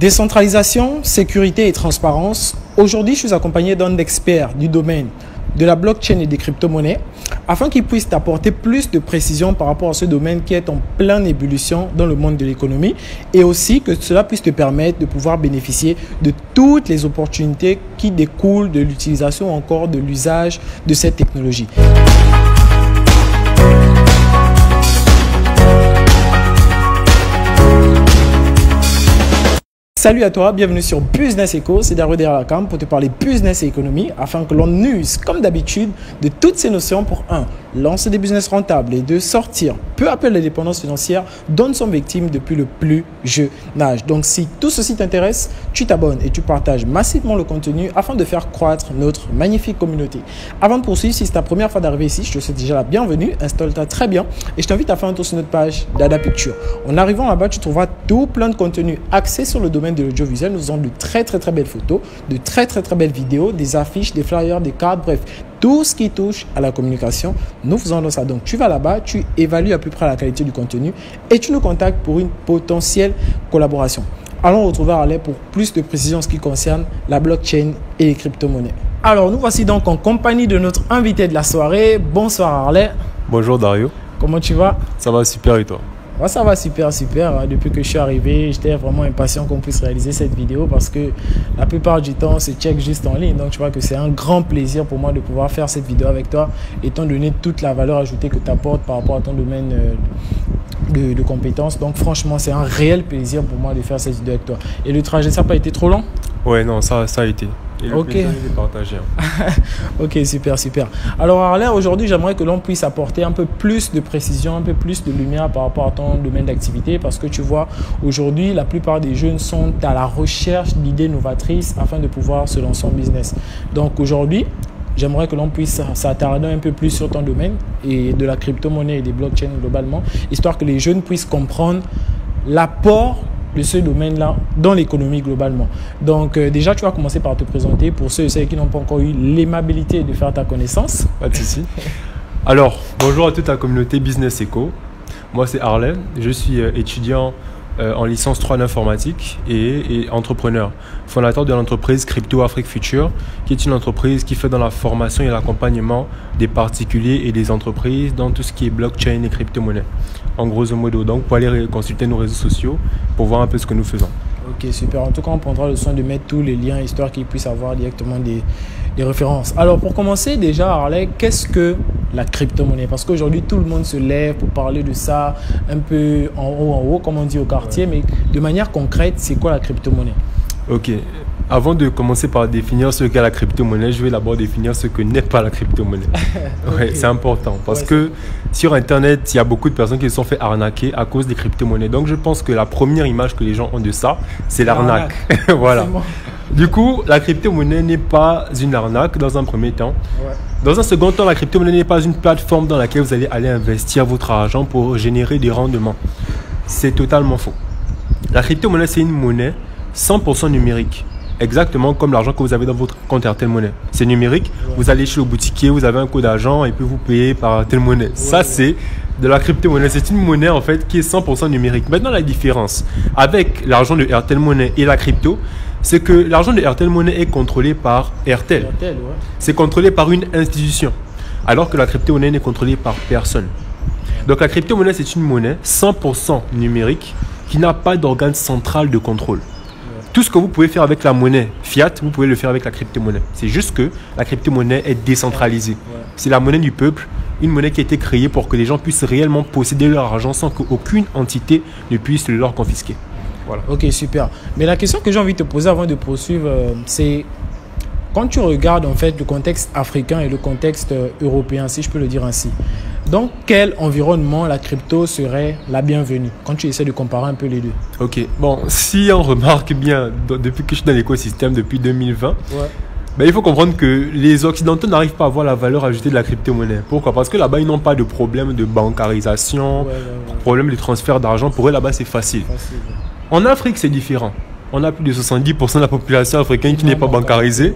Décentralisation, sécurité et transparence. Aujourd'hui, je suis accompagné d'un expert du domaine de la blockchain et des crypto-monnaies afin qu'il puisse t'apporter plus de précision par rapport à ce domaine qui est en pleine ébullition dans le monde de l'économie et aussi que cela puisse te permettre de pouvoir bénéficier de toutes les opportunités qui découlent de l'utilisation ou encore de l'usage de cette technologie. Salut à toi, bienvenue sur Business Echo, c'est Dario derrière la cam pour te parler business et économie afin que l'on use comme d'habitude de toutes ces notions pour 1. Lancer des business rentables et 2. Sortir peu à peu de l'indépendance financière dont nous sommes victimes depuis le plus jeune âge. Donc si tout ceci t'intéresse, tu t'abonnes et tu partages massivement le contenu afin de faire croître notre magnifique communauté. Avant de poursuivre, si c'est ta première fois d'arriver ici, je te souhaite déjà la bienvenue, installe-toi très bien et je t'invite à faire un tour sur notre page Dada Picture. En arrivant là-bas, tu trouveras tout plein de contenu axé sur le domaine de l'audiovisuel. Nous faisons de très belles photos, de très belles vidéos, des affiches, des flyers, des cartes, bref, tout ce qui touche à la communication, nous faisons dans ça. Donc, tu vas là-bas, tu évalues à peu près la qualité du contenu et tu nous contactes pour une potentielle collaboration. Allons retrouver Harley pour plus de précisions en ce qui concerne la blockchain et les crypto-monnaies. Alors, nous voici donc en compagnie de notre invité de la soirée. Bonsoir Harley. Bonjour Dario. Comment tu vas? Ça va super et toi? Moi, ça va super. Depuis que je suis arrivé, j'étais vraiment impatient qu'on puisse réaliser cette vidéo parce que la plupart du temps, c'est check juste en ligne. Donc, tu vois que c'est un grand plaisir pour moi de pouvoir faire cette vidéo avec toi, étant donné toute la valeur ajoutée que tu apportes par rapport à ton domaine de compétences. Donc, franchement, c'est un réel plaisir pour moi de faire cette vidéo avec toi. Et le trajet, ça n'a pas été trop long? Ouais, non, ça a été. Et le plaisir est partagé. Ok, super. Alors Harley, aujourd'hui, j'aimerais que l'on puisse apporter un peu plus de précision, un peu plus de lumière par rapport à ton domaine d'activité parce que tu vois, aujourd'hui, la plupart des jeunes sont à la recherche d'idées novatrices afin de pouvoir se lancer en business. Donc aujourd'hui, j'aimerais que l'on puisse s'attarder un peu plus sur ton domaine et de la crypto-monnaie et des blockchains globalement, histoire que les jeunes puissent comprendre l'apport de ce domaine-là dans l'économie globalement. Donc déjà, tu vas commencer par te présenter pour ceux et celles qui n'ont pas encore eu l'aimabilité de faire ta connaissance. Pas de souci. Alors, bonjour à toute la communauté Business Echo. Moi, c'est Harley. Je suis étudiant en licence 3 en informatique et entrepreneur, fondateur de l'entreprise Crypto Afrique Future, qui est une entreprise qui fait dans la formation et l'accompagnement des particuliers et des entreprises dans tout ce qui est blockchain et crypto-monnaie. En grosso modo, donc pour aller consulter nos réseaux sociaux pour voir un peu ce que nous faisons. Ok, super. En tout cas, on prendra le soin de mettre tous les liens histoire qu'ils puissent avoir directement des références. Alors, pour commencer, déjà, Harley, qu'est-ce que la crypto-monnaie? Parce qu'aujourd'hui, tout le monde se lève pour parler de ça un peu en haut, comme on dit au quartier. Ouais. Mais de manière concrète, c'est quoi la crypto-monnaie? Ok. Avant de commencer par définir ce qu'est la crypto-monnaie, je vais d'abord définir ce que n'est pas la crypto-monnaie. Okay. Ouais, c'est important parce que sur Internet, il y a beaucoup de personnes qui se sont fait arnaquer à cause des crypto-monnaies. Donc, je pense que la première image que les gens ont de ça, c'est l'arnaque. Voilà. Du coup, la crypto-monnaie n'est pas une arnaque dans un premier temps. Ouais. Dans un second temps, la crypto-monnaie n'est pas une plateforme dans laquelle vous allez aller investir votre argent pour générer des rendements. C'est totalement faux. La crypto-monnaie, c'est une monnaie 100% numérique. Exactement comme l'argent que vous avez dans votre compte Airtel Money. C'est numérique. Ouais. Vous allez chez le boutiquier, vous avez un code d'argent et puis vous payez par Airtel Money. Ouais, ça, c'est de la crypto-monnaie. C'est une monnaie en fait qui est 100% numérique. Maintenant, la différence avec l'argent de Airtel Money et la crypto, c'est que l'argent de Airtel Money est contrôlé par Airtel. Ouais. C'est contrôlé par une institution. Alors que la crypto-monnaie n'est contrôlée par personne. Donc, la crypto-monnaie, c'est une monnaie 100% numérique qui n'a pas d'organe central de contrôle. Tout ce que vous pouvez faire avec la monnaie fiat, vous pouvez le faire avec la crypto-monnaie. C'est juste que la crypto-monnaie est décentralisée. Ouais. C'est la monnaie du peuple, une monnaie qui a été créée pour que les gens puissent réellement posséder leur argent sans qu'aucune entité ne puisse le leur confisquer. Voilà. Ok, super. Mais la question que j'ai envie de te poser avant de poursuivre, c'est quand tu regardes en fait le contexte africain et le contexte européen, si je peux le dire ainsi, dans quel environnement la crypto serait la bienvenue quand tu essaies de comparer un peu les deux? Ok, bon, si on remarque bien, depuis que je suis dans l'écosystème depuis 2020, ouais. Ben, il faut comprendre que les Occidentaux n'arrivent pas à voir la valeur ajoutée de la crypto-monnaie. Pourquoi? Parce que là-bas, ils n'ont pas de problème de bancarisation, problème de transfert d'argent. Pour eux, là-bas, c'est facile. En Afrique, c'est différent. On a plus de 70% de la population africaine qui n'est pas bancarisée.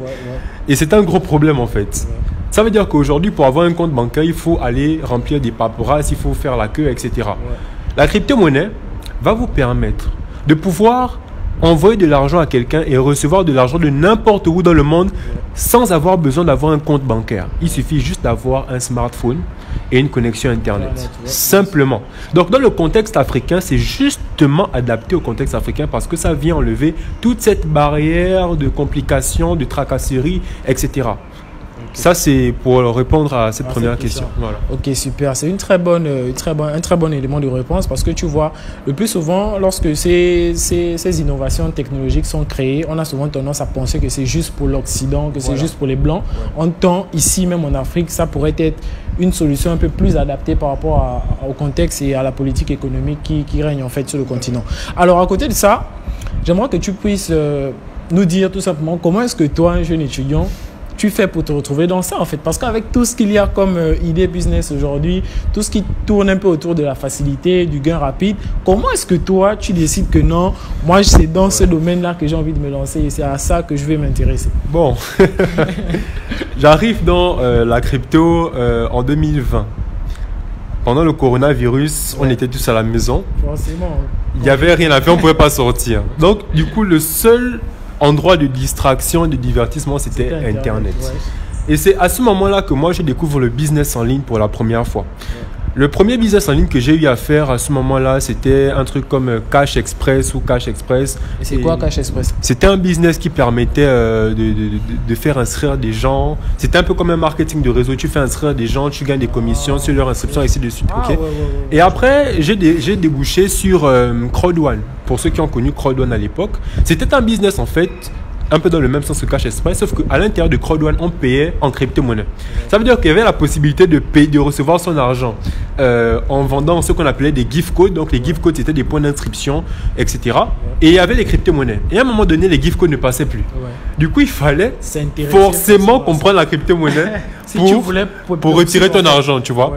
Et c'est un gros problème en fait. Ça veut dire qu'aujourd'hui, pour avoir un compte bancaire, il faut aller remplir des paperasses, il faut faire la queue, etc. La crypto-monnaie va vous permettre de pouvoir envoyer de l'argent à quelqu'un et recevoir de l'argent de n'importe où dans le monde sans avoir besoin d'avoir un compte bancaire. Il suffit juste d'avoir un smartphone et une connexion Internet. Simplement. Donc, dans le contexte africain, c'est justement adapté au contexte africain parce que ça vient enlever toute cette barrière de complications, de tracasseries, etc. Ça, c'est pour répondre à cette première question. Voilà. Ok, super. C'est un très bon élément de réponse parce que tu vois, le plus souvent, lorsque ces innovations technologiques sont créées, on a souvent tendance à penser que c'est juste pour l'Occident, que c'est juste pour les Blancs. En temps, ici, même en Afrique, ça pourrait être une solution un peu plus adaptée par rapport au contexte et à la politique économique qui règne en fait sur le continent. Alors, à côté de ça, j'aimerais que tu puisses nous dire tout simplement comment est-ce que toi, un jeune étudiant, tu fais pour te retrouver dans ça en fait, parce qu'avec tout ce qu'il y a comme idée business aujourd'hui, tout ce qui tourne un peu autour de la facilité, du gain rapide, comment est-ce que toi tu décides que non, moi c'est dans ce domaine-là que j'ai envie de me lancer et c'est à ça que je vais m'intéresser? Bon, j'arrive dans la crypto en 2020. Pendant le coronavirus, on était tous à la maison. Forcément. Il n'y avait rien à faire, on ne pouvait pas sortir. Donc du coup, le seul endroit de distraction et de divertissement, c'était Internet. Et c'est à ce moment-là que moi, je découvre le business en ligne pour la première fois. Le premier business en ligne que j'ai eu à faire à ce moment-là, c'était un truc comme Cash Express ou Cash Express. Et c'est quoi Cash Express? C'était un business qui permettait de faire inscrire des gens. C'était un peu comme un marketing de réseau. Tu fais inscrire des gens, tu gagnes des commissions sur leur inscription, et ainsi de suite. Et après, j'ai débouché sur Crowd1. Pour ceux qui ont connu Crowd1 à l'époque, c'était un business en fait un peu dans le même sens que Cash Express, sauf qu'à l'intérieur de Crowd1, on payait en crypto-monnaie. Ça veut dire qu'il y avait la possibilité de recevoir son argent en vendant ce qu'on appelait des gift codes. Donc les gift codes, c'était des points d'inscription, etc. Et il y avait les crypto-monnaies. Et à un moment donné, les gift codes ne passaient plus. Du coup, il fallait forcément comprendre la crypto-monnaie pour retirer ton argent, tu vois.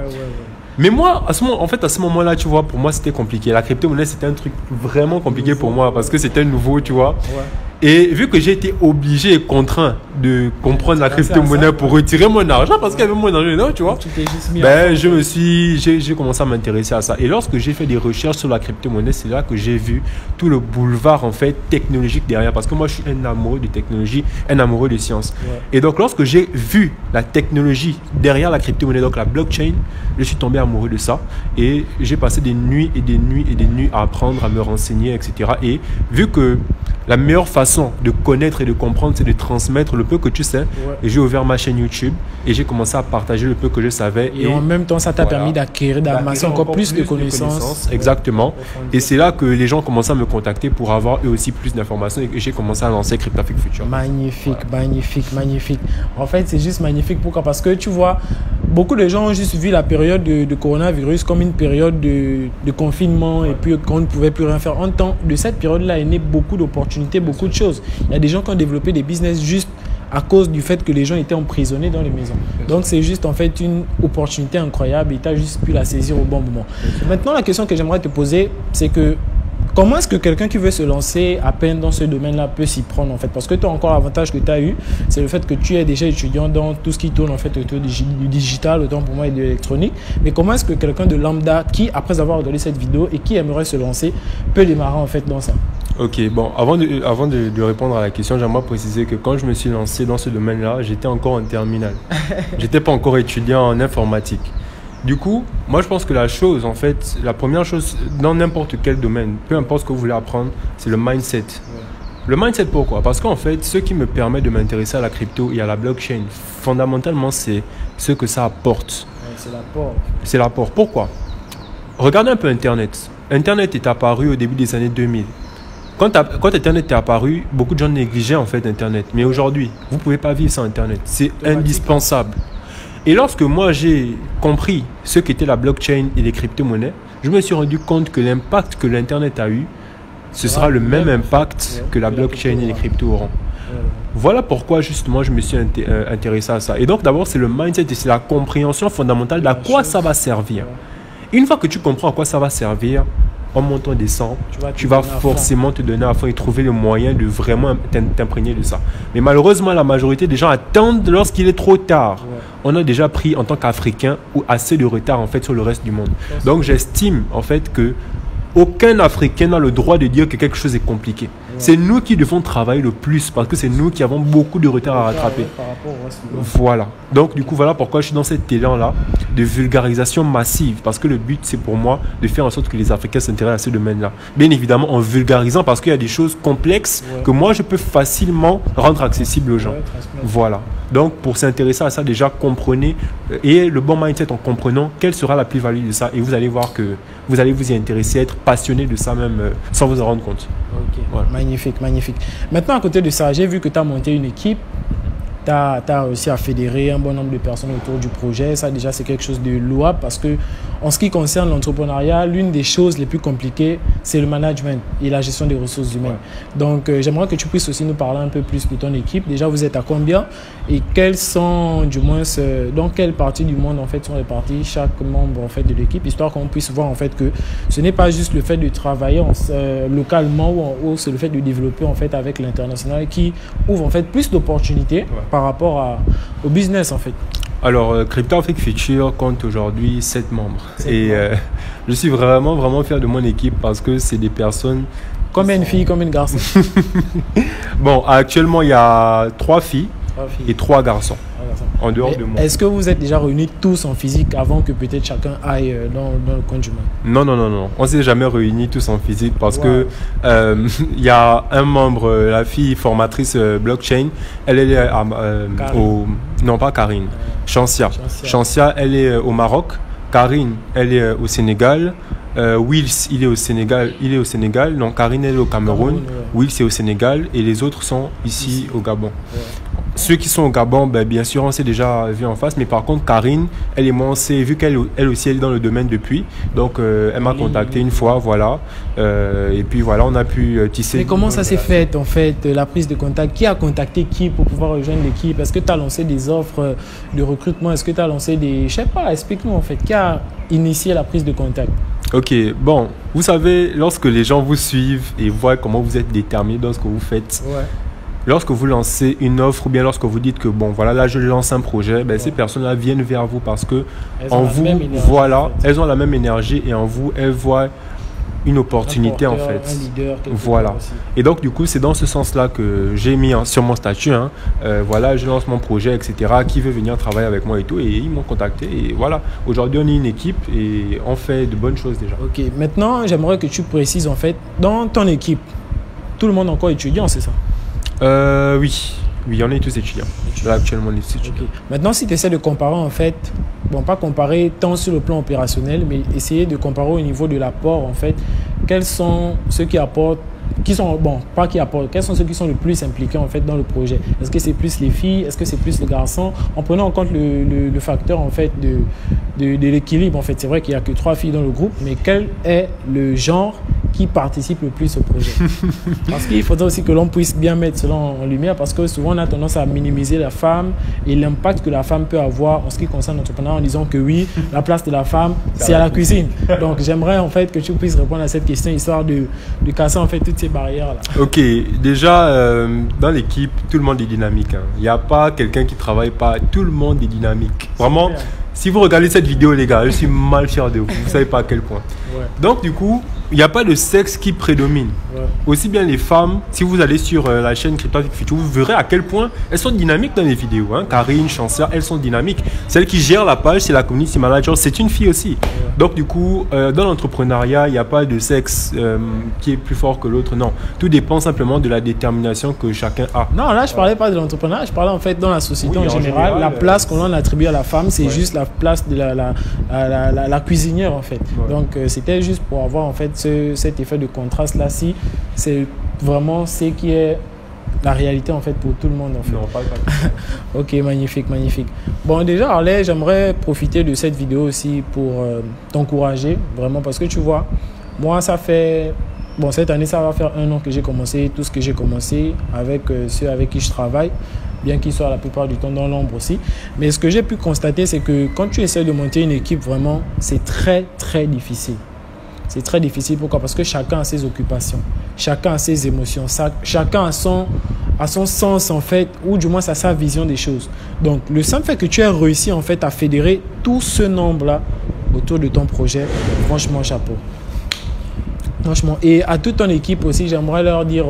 Mais moi, à ce moment-là, tu vois, pour moi, c'était compliqué. La crypto-monnaie, c'était un truc vraiment compliqué pour moi parce que c'était nouveau, tu vois. Et vu que j'ai été obligé et contraint de comprendre la crypto-monnaie pour retirer mon argent, parce qu'il y avait mon argent dedans, tu vois, j'ai commencé à m'intéresser à ça. Et lorsque j'ai fait des recherches sur la crypto-monnaie, c'est là que j'ai vu tout le boulevard en fait technologique derrière. Parce que moi, je suis un amoureux de technologie, un amoureux de science. Et donc, lorsque j'ai vu la technologie derrière la crypto-monnaie, donc la blockchain, je suis tombé amoureux de ça. Et j'ai passé des nuits et des nuits et des nuits à apprendre, à me renseigner, etc. Et vu que la meilleure façon de connaître et de comprendre, c'est de transmettre le peu que tu sais. Et j'ai ouvert ma chaîne YouTube et j'ai commencé à partager le peu que je savais. Et en même temps, ça t'a permis d'acquérir, d'amasser encore plus de connaissances. Exactement. Et c'est là que les gens commencent à me contacter pour avoir eux aussi plus d'informations et j'ai commencé à lancer Cryptafrique Future. Magnifique, magnifique, magnifique. En fait, c'est juste magnifique. Pourquoi? Parce que tu vois, beaucoup de gens ont juste vu la période de coronavirus comme une période de confinement et puis qu'on ne pouvait plus rien faire. En temps de cette période-là est né beaucoup d'opportunités, beaucoup de choses. Il y a des gens qui ont développé des business juste à cause du fait que les gens étaient emprisonnés dans les maisons. Donc, c'est juste en fait une opportunité incroyable et tu as juste pu la saisir au bon moment. Maintenant, la question que j'aimerais te poser, c'est que comment est-ce que quelqu'un qui veut se lancer à peine dans ce domaine-là peut s'y prendre en fait? Parce que toi, encore l'avantage que tu as eu, c'est le fait que tu es déjà étudiant dans tout ce qui tourne en fait autour du digital, autant pour moi et de l'électronique. Mais comment est-ce que quelqu'un de lambda qui, après avoir regardé cette vidéo et qui aimerait se lancer, peut démarrer en fait dans ça? Ok, bon, avant de répondre à la question, j'aimerais préciser que quand je me suis lancé dans ce domaine-là, j'étais encore en terminale. J'étais pas encore étudiant en informatique. Du coup, moi je pense que la première chose dans n'importe quel domaine, peu importe ce que vous voulez apprendre, c'est le mindset. Le mindset, pourquoi? Parce qu'en fait, ce qui me permet de m'intéresser à la crypto et à la blockchain, fondamentalement, c'est ce que ça apporte. C'est l'apport. C'est l'apport. Pourquoi? Regardez un peu Internet. Internet est apparu au début des années 2000. Quand Internet est apparu, beaucoup de gens négligeaient en fait Internet. Mais aujourd'hui, vous ne pouvez pas vivre sans Internet. C'est indispensable. Et lorsque moi j'ai compris ce qu'était la blockchain et les crypto-monnaies, je me suis rendu compte que l'impact que l'Internet a eu, ce sera le même impact que la blockchain et les cryptos auront. Voilà pourquoi justement je me suis intéressé à ça. Et donc d'abord c'est le mindset et c'est la compréhension fondamentale d'à quoi ça va servir. Une fois que tu comprends à quoi ça va servir, en montant des 100, tu vas forcément te donner à fond et trouver le moyen de vraiment t'imprégner de ça. Mais malheureusement, la majorité des gens attendent lorsqu'il est trop tard. On a déjà pris en tant qu'Africains assez de retard en fait sur le reste du monde. Donc j'estime en fait que aucun Africain n'a le droit de dire que quelque chose est compliqué. C'est nous qui devons travailler le plus parce que c'est nous qui avons beaucoup de retard à rattraper. Par rapport au reste. Voilà. Donc, du coup, voilà pourquoi je suis dans cet élan-là de vulgarisation massive. Parce que le but, c'est pour moi de faire en sorte que les Africains s'intéressent à ce domaine-là. Bien évidemment, en vulgarisant parce qu'il y a des choses complexes que moi, je peux facilement rendre accessibles aux gens. Voilà. Donc, pour s'intéresser à ça, déjà, comprenez et le bon mindset en comprenant quelle sera la plus-value de ça. Et vous allez voir que vous allez vous y intéresser, être passionné de ça même sans vous en rendre compte. Ok, voilà. Magnifique, magnifique. Maintenant, à côté de ça, j'ai vu que tu as monté une équipe. Tu as réussi à fédérer un bon nombre de personnes autour du projet. Ça, déjà, c'est quelque chose de louable parce que, en ce qui concerne l'entrepreneuriat, l'une des choses les plus compliquées, c'est le management et la gestion des ressources humaines. Ouais. Donc, j'aimerais que tu puisses aussi nous parler un peu plus de ton équipe. Déjà, vous êtes à combien et quels sont, du moins, dans quelle partie du monde, en fait, sont répartis chaque membre, en fait, de l'équipe, histoire qu'on puisse voir, en fait, que ce n'est pas juste le fait de travailler localement ou c'est le fait de développer, en fait, avec l'international qui ouvre, en fait, plus d'opportunités par rapport au business en fait. Alors, Crypto Afrique Future compte aujourd'hui 7 membres. Je suis vraiment fier de mon équipe parce que c'est des personnes... Combien une fille, combien de garçons? Bon, actuellement, il y a 3 filles et 3 garçons. En dehors de moi. Est-ce que vous êtes déjà réunis tous en physique avant que peut-être chacun aille dans le coin du monde? Non. On ne s'est jamais réunis tous en physique parce que il y a un membre, la fille formatrice blockchain, elle est non pas Karine, Chancia. Chancia, elle est au Maroc. Karine, elle est au Sénégal. Wills, il est au Sénégal. Non, Karine, elle est au Cameroun. Wills est au Sénégal et les autres sont ici au Gabon. Ceux qui sont au Gabon, bien sûr, on s'est déjà vu en face. Mais par contre, Karine, elle et moi, on s'est vu qu'elle aussi, elle est dans le domaine depuis. Donc, elle m'a contacté une fois, voilà. Et puis, voilà, on a pu tisser. Mais comment ça s'est fait, en fait, la prise de contact? Qui a contacté qui pour pouvoir rejoindre l'équipe? Est-ce que tu as lancé des offres de recrutement? Est-ce que tu as lancé des... Je sais pas, explique-nous, en fait. Qui a initié la prise de contact? Ok, bon, vous savez, lorsque les gens vous suivent et voient comment vous êtes déterminé dans ce que vous faites, lorsque vous lancez une offre ou bien lorsque vous dites que bon voilà là je lance un projet, ces personnes-là viennent vers vous parce que en vous voilà, elles ont la même énergie et en vous elles voient une opportunité en fait. Un leader, voilà. Et donc du coup c'est dans ce sens-là que j'ai mis sur mon statut, voilà je lance mon projet etc. Qui veut venir travailler avec moi et tout et ils m'ont contacté et voilà. Aujourd'hui on est une équipe et on fait de bonnes choses déjà. Ok. Maintenant j'aimerais que tu précises en fait dans ton équipe, tout le monde est encore étudiant, c'est ça? Oui, on est tous étudiants. Là, actuellement, on est tous étudiants. Okay. Maintenant, si tu essaies de comparer, en fait, bon, pas comparer tant sur le plan opérationnel, mais essayer de comparer au niveau de l'apport, en fait, quels sont ceux qui apportent, quels sont ceux qui sont le plus impliqués, en fait, dans le projet? Est-ce que c'est plus les filles? Est-ce que c'est plus les garçons? En prenant en compte le facteur, en fait, de l'équilibre, en fait. C'est vrai qu'il n'y a que 3 filles dans le groupe, mais quel est le genre qui participe le plus au projet? Parce qu'il faudrait aussi que l'on puisse bien mettre cela en lumière parce que souvent on a tendance à minimiser la femme et l'impact que la femme peut avoir en ce qui concerne l'entrepreneuriat en disant que oui, la place de la femme c'est à la cuisine. Donc j'aimerais en fait que tu puisses répondre à cette question histoire de casser en fait toutes ces barrières là. Ok, déjà dans l'équipe tout le monde est dynamique. Il n'y a pas quelqu'un qui travaille pas, tout le monde est dynamique. Vraiment. Super. Si vous regardez cette vidéo les gars, je suis mal fier de vous, vous savez pas à quel point. Donc du coup, il n'y a pas de sexe qui prédomine. Aussi bien les femmes, si vous allez sur la chaîne Crypto Afrique Future, vous verrez à quel point elles sont dynamiques dans les vidéos. Karine, Chancia, elles sont dynamiques. Celle qui gère la page, c'est la community manager, c'est une fille aussi. Donc du coup, dans l'entrepreneuriat, il n'y a pas de sexe qui est plus fort que l'autre. Non, tout dépend simplement de la détermination que chacun a. Non, là je parlais pas de l'entrepreneuriat, je parlais en fait dans la société en général. La place qu'on en attribue à la femme, c'est juste la place de la cuisinière en fait. Donc c'était juste pour avoir en fait cet effet de contraste là, si c'est vraiment ce qui est la réalité en fait pour tout le monde en fait. Non, pas. Ok, magnifique. Bon déjà Harley, j'aimerais profiter de cette vidéo aussi pour t'encourager vraiment parce que tu vois, moi ça fait cette année ça va faire 1 an que j'ai commencé tout ce que j'ai commencé avec ceux avec qui je travaille, bien qu'ils soient la plupart du temps dans l'ombre aussi. Mais ce que j'ai pu constater, c'est que quand tu essaies de monter une équipe, vraiment, c'est très, très difficile. C'est très difficile. Pourquoi? Parce que chacun a ses occupations, chacun a ses émotions, chacun a son sens, en fait, ou du moins, sa vision des choses. Donc, le simple fait que tu aies réussi, en fait, à fédérer tout ce nombre-là autour de ton projet, franchement, chapeau. Franchement. Et à toute ton équipe aussi, j'aimerais leur dire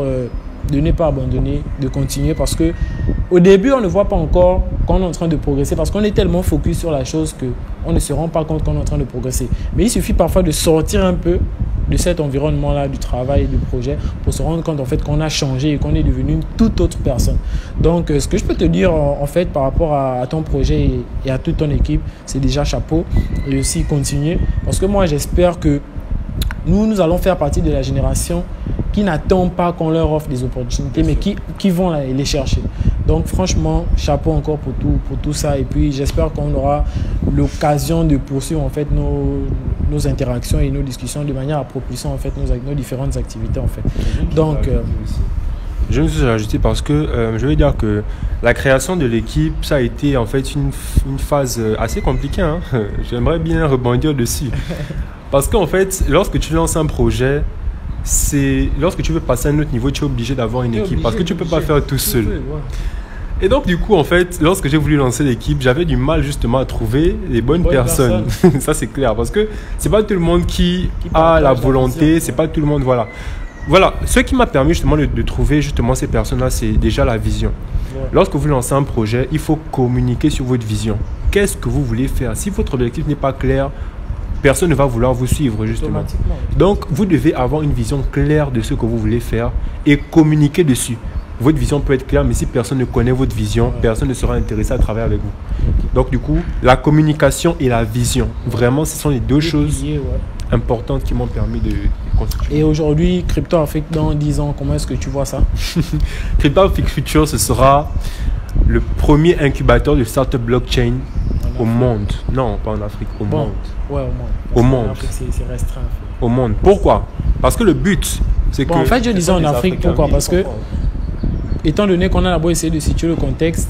de ne pas abandonner, de continuer parce que au début, on ne voit pas encore qu'on est en train de progresser parce qu'on est tellement focus sur la chose qu'on ne se rend pas compte qu'on est en train de progresser. Mais il suffit parfois de sortir un peu de cet environnement-là, du travail et du projet pour se rendre compte en fait qu'on a changé et qu'on est devenu une toute autre personne. Donc, ce que je peux te dire en fait par rapport à ton projet et à toute ton équipe, c'est déjà chapeau et aussi continuer parce que moi, j'espère que nous allons faire partie de la génération qui n'attend pas qu'on leur offre des opportunités, mais qui vont les chercher. Donc franchement, chapeau encore pour tout ça. Et puis j'espère qu'on aura l'occasion de poursuivre en fait nos interactions et nos discussions de manière à propulser en fait nos différentes activités en fait. Donc je me suis ajouté parce que je veux dire que la création de l'équipe, ça a été en fait une phase assez compliquée. Hein. J'aimerais bien rebondir dessus. Parce qu'en fait, lorsque tu lances un projet, lorsque tu veux passer à un autre niveau, tu es obligé d'avoir une équipe parce que tu ne peux pas faire tout seul. Et donc, du coup, en fait, lorsque j'ai voulu lancer l'équipe, j'avais du mal justement à trouver les bonnes personnes. Ça, c'est clair parce que c'est pas tout le monde qui a la volonté, c'est pas tout le monde, voilà. Voilà, ce qui m'a permis justement de trouver justement ces personnes-là, c'est déjà la vision. Lorsque vous lancez un projet, il faut communiquer sur votre vision. Qu'est-ce que vous voulez faire? Si votre objectif n'est pas clair, personne ne va vouloir vous suivre justement. Donc, vous devez avoir une vision claire de ce que vous voulez faire et communiquer dessus. Votre vision peut être claire, mais si personne ne connaît votre vision, personne ne sera intéressé à travailler avec vous. Donc, du coup, la communication et la vision, vraiment, ce sont les deux choses importantes qui m'ont permis de constituer. Et aujourd'hui, Crypto Afrique, dans 10 ans, comment est-ce que tu vois ça? Crypto Afrique Future, ce sera le premier incubateur de start-up blockchain au monde. Non, pas en Afrique, au monde. Ouais, au monde. Au monde. C'est restreint. Au monde. Pourquoi? Parce que le but, c'est que... En fait, je disais en Afrique, pourquoi? Parce que, étant donné qu'on a d'abord essayé de situer le contexte,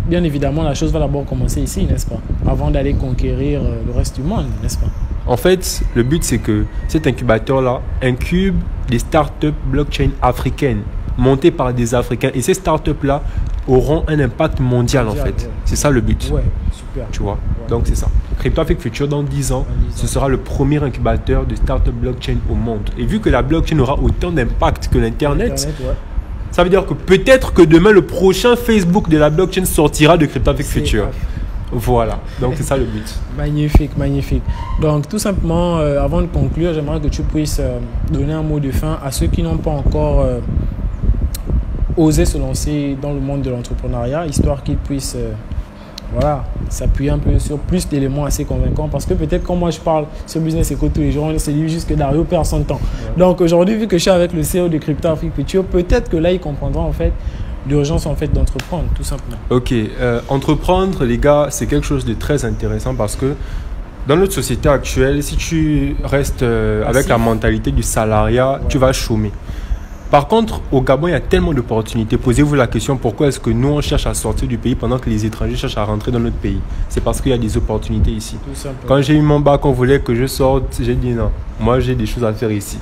bien évidemment, la chose va d'abord commencer ici, n'est-ce pas? Avant d'aller conquérir le reste du monde, n'est-ce pas? En fait, le but, c'est que cet incubateur-là incube des startups blockchain africaines montées par des Africains. Et ces startups-là auront un impact mondial, en fait. Ouais. C'est ça le but. Ouais, super. Tu vois? Donc, c'est ça. Crypto Afrique Future, dans 10 ans, ce sera le premier incubateur de startup blockchain au monde. Et vu que la blockchain aura autant d'impact que l'Internet, ça veut dire que peut-être que demain, le prochain Facebook de la blockchain sortira de Crypto Afrique Future. Voilà, donc c'est ça le but. Magnifique, magnifique. Donc tout simplement, avant de conclure, j'aimerais que tu puisses donner un mot de fin à ceux qui n'ont pas encore osé se lancer dans le monde de l'entrepreneuriat, histoire qu'ils puissent s'appuyer un peu sur plus d'éléments assez convaincants. Parce que peut-être quand moi je parle sur Business Eco tous les jours, on se dit juste que Dario perd son temps. Donc aujourd'hui, vu que je suis avec le CEO de Crypto Afrique Future, peut-être que là, il comprendra en fait l'urgence en fait d'entreprendre, tout simplement. Ok, entreprendre, les gars, c'est quelque chose de très intéressant parce que dans notre société actuelle, si tu restes avec la mentalité du salariat, tu vas chômer. Par contre, au Gabon, il y a tellement d'opportunités. Posez-vous la question, pourquoi est-ce que nous, on cherche à sortir du pays pendant que les étrangers cherchent à rentrer dans notre pays? C'est parce qu'il y a des opportunités ici. Quand j'ai eu mon bac, on voulait que je sorte, j'ai dit non. Moi, j'ai des choses à faire ici.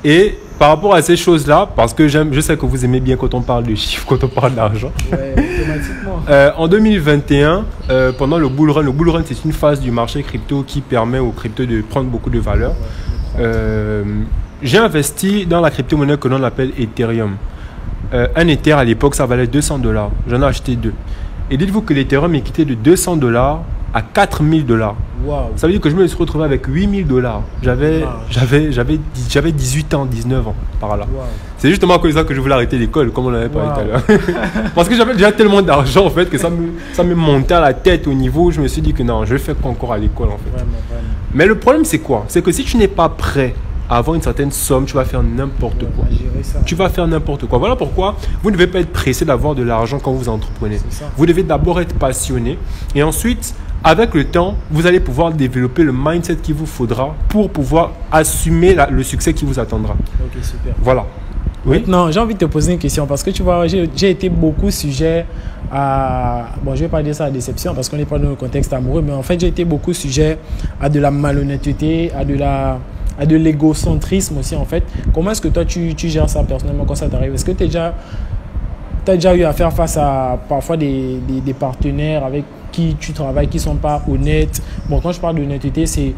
Et par rapport à ces choses-là, parce que je sais que vous aimez bien quand on parle de chiffres, quand on parle d'argent. Ouais, automatiquement. En 2021, pendant le bull run, c'est une phase du marché crypto qui permet aux cryptos de prendre beaucoup de valeur. J'ai investi dans la crypto-monnaie que l'on appelle Ethereum. Un Ether à l'époque, ça valait $200. J'en ai acheté 2. Et dites-vous que l'Ethereum est quitté de $200 à $4000. Wow. Ça veut dire que je me suis retrouvé avec $8000. J'avais 18 ans, 19 ans par là. Wow. C'est justement à cause de ça que je voulais arrêter l'école, comme on en avait parlé tout à l'heure. Parce que j'avais déjà tellement d'argent en fait que ça me montait à la tête au niveau où je me suis dit que non, je vais faire qu'encore à l'école en fait. Vraiment. Mais le problème c'est quoi? C'est que si tu n'es pas prêt à avoir une certaine somme, tu vas faire n'importe quoi. Tu vas faire n'importe quoi. Voilà pourquoi vous ne devez pas être pressé d'avoir de l'argent quand vous entreprenez. Vous devez d'abord être passionné et ensuite, avec le temps, vous allez pouvoir développer le mindset qu'il vous faudra pour pouvoir assumer le succès qui vous attendra. Ok, super. Voilà. Oui? Maintenant, j'ai envie de te poser une question parce que tu vois, j'ai été beaucoup sujet à... Bon, je ne vais pas dire ça à déception parce qu'on n'est pas dans le contexte amoureux, mais en fait, j'ai été beaucoup sujet à de la malhonnêteté, à de l'égocentrisme aussi en fait. Comment est-ce que toi, tu gères ça personnellement quand ça t'arrive? Est-ce que tu as déjà eu à faire face à parfois des partenaires avec qui tu travailles qui ne sont pas honnêtes? Bon, quand je parle d'honnêteté, c'est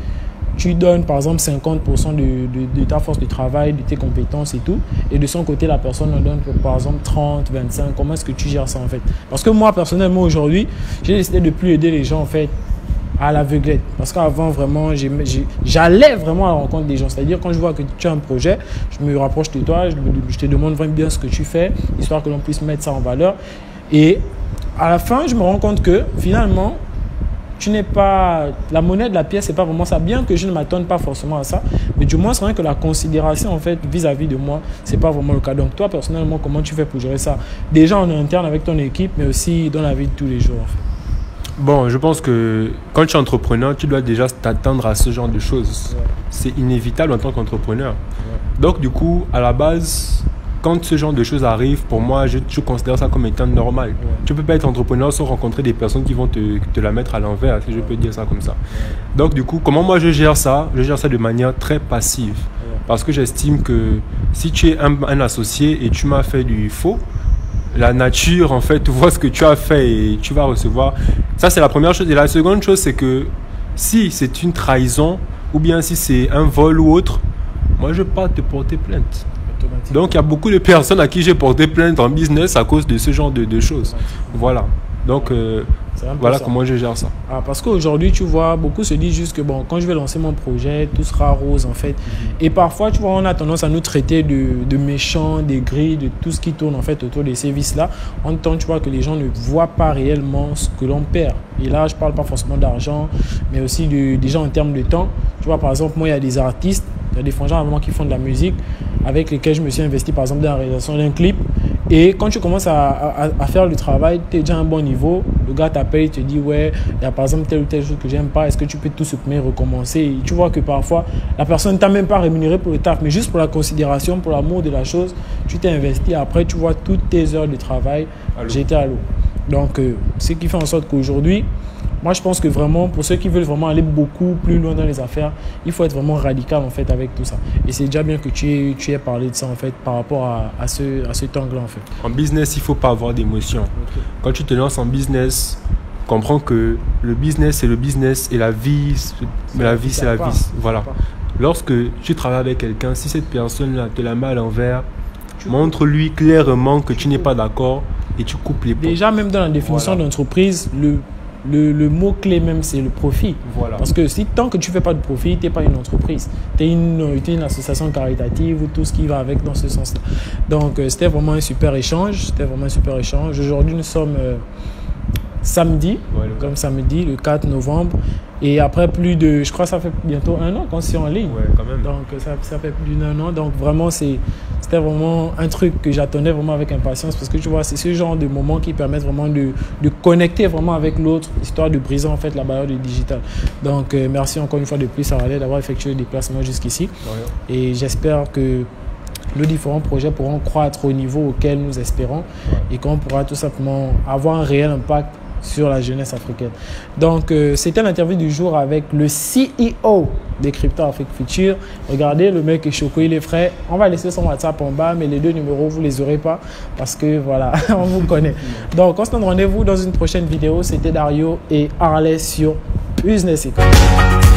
tu donnes par exemple 50% de ta force de travail, de tes compétences et tout, et de son côté, la personne en donne par exemple 30, 25, comment est-ce que tu gères ça en fait? Parce que moi, personnellement, aujourd'hui, j'ai décidé de plus aider les gens en fait à l'aveuglette. Parce qu'avant, vraiment, j'allais vraiment à la rencontre des gens. C'est-à-dire, quand je vois que tu as un projet, je me rapproche de toi, je te demande vraiment bien ce que tu fais, histoire que l'on puisse mettre ça en valeur. Et à la fin, je me rends compte que finalement, tu n'es pas la monnaie de la pièce, c'est pas vraiment ça. Bien que je ne m'attende pas forcément à ça, mais du moins c'est vrai que la considération en fait vis-à-vis de moi, c'est pas vraiment le cas. Donc toi personnellement, comment tu fais pour gérer ça? Déjà en interne avec ton équipe, mais aussi dans la vie de tous les jours en fait. Bon, je pense que quand tu es entrepreneur, tu dois déjà t'attendre à ce genre de choses. Ouais. C'est inévitable en tant qu'entrepreneur. Ouais. Donc du coup, à la base, quand ce genre de choses arrive, pour moi, je considère ça comme étant normal. Ouais. Tu ne peux pas être entrepreneur sans rencontrer des personnes qui vont te la mettre à l'envers, si je peux dire ça comme ça. Ouais. Donc du coup, comment moi je gère ça? Je gère ça de manière très passive. Ouais. Parce que j'estime que si tu es un associé et tu m'as fait du faux, la nature, en fait, voit ce que tu as fait et tu vas recevoir. Ça, c'est la première chose. Et la seconde chose, c'est que si c'est une trahison ou bien si c'est un vol ou autre, moi, je ne vais pas te porter plainte. Donc, il y a beaucoup de personnes à qui j'ai porté plainte en business à cause de ce genre de choses. Voilà. Donc, voilà comment je gère ça. Ah, parce qu'aujourd'hui, tu vois, beaucoup se disent juste que bon, quand je vais lancer mon projet, tout sera rose en fait. Et parfois, tu vois, on a tendance à nous traiter de méchants, des grilles, de tout ce qui tourne en fait autour des services-là. En même temps, tu vois que les gens ne voient pas réellement ce que l'on perd. Et là, je ne parle pas forcément d'argent, mais aussi déjà en termes de temps. Tu vois, par exemple, moi, il y a des artistes, il y a des frangins vraiment qui font de la musique avec lesquels je me suis investi, par exemple, dans la réalisation d'un clip. Et quand tu commences à faire le travail, tu es déjà à un bon niveau. Le gars t'appelle, il te dit, ouais, il y a par exemple telle ou telle chose que j'aime pas. Est-ce que tu peux tout supprimer, recommencer? Et tu vois que parfois, la personne ne t'a même pas rémunéré pour le taf, mais juste pour la considération, pour l'amour de la chose, tu t'es investi. Après, tu vois toutes tes heures de travail, j'étais à l'eau. Donc, ce qui fait en sorte qu'aujourd'hui, moi, je pense que vraiment, pour ceux qui veulent vraiment aller beaucoup plus loin dans les affaires, il faut être vraiment radical en fait avec tout ça. Et c'est déjà bien que tu aies parlé de ça en fait par rapport à cet angle-là en fait. En business, il ne faut pas avoir d'émotion. Okay. Quand tu te lances en business, comprends que le business, c'est le business et la vie, c'est la vie. Voilà. Lorsque tu travailles avec quelqu'un, si cette personne-là te la met à l'envers, montre-lui clairement que tu n'es pas d'accord et tu coupes les ponts. Déjà, même dans la définition d'entreprise, le mot-clé même, c'est le profit. Voilà. Parce que tant que tu ne fais pas de profit, tu n'es pas une entreprise. Tu es une association caritative ou tout ce qui va avec dans ce sens-là. Donc, c'était vraiment un super échange. Aujourd'hui, nous sommes samedi, le 4 novembre. Et après je crois que ça fait bientôt 1 an qu'on s'est en ligne. Ouais, quand même. Donc, ça fait plus d'1 an. Donc, vraiment, c'était vraiment un truc que j'attendais vraiment avec impatience parce que tu vois, c'est ce genre de moments qui permettent vraiment de connecter vraiment avec l'autre, histoire de briser en fait la barrière du digital. Donc, merci encore une fois de plus à Harley d'avoir effectué le déplacement jusqu'ici. Ouais. Et j'espère que nos différents projets pourront croître au niveau auquel nous espérons et qu'on pourra tout simplement avoir un réel impact sur la jeunesse africaine. Donc, c'était l'interview du jour avec le CEO des Crypto Afrique Future. Regardez, le mec est choco, il est frais. On va laisser son WhatsApp en bas, mais les 2 numéros, vous ne les aurez pas parce que voilà, on vous connaît. Donc, on se donne rendez-vous dans une prochaine vidéo. C'était Dario et Harley sur Business Economy.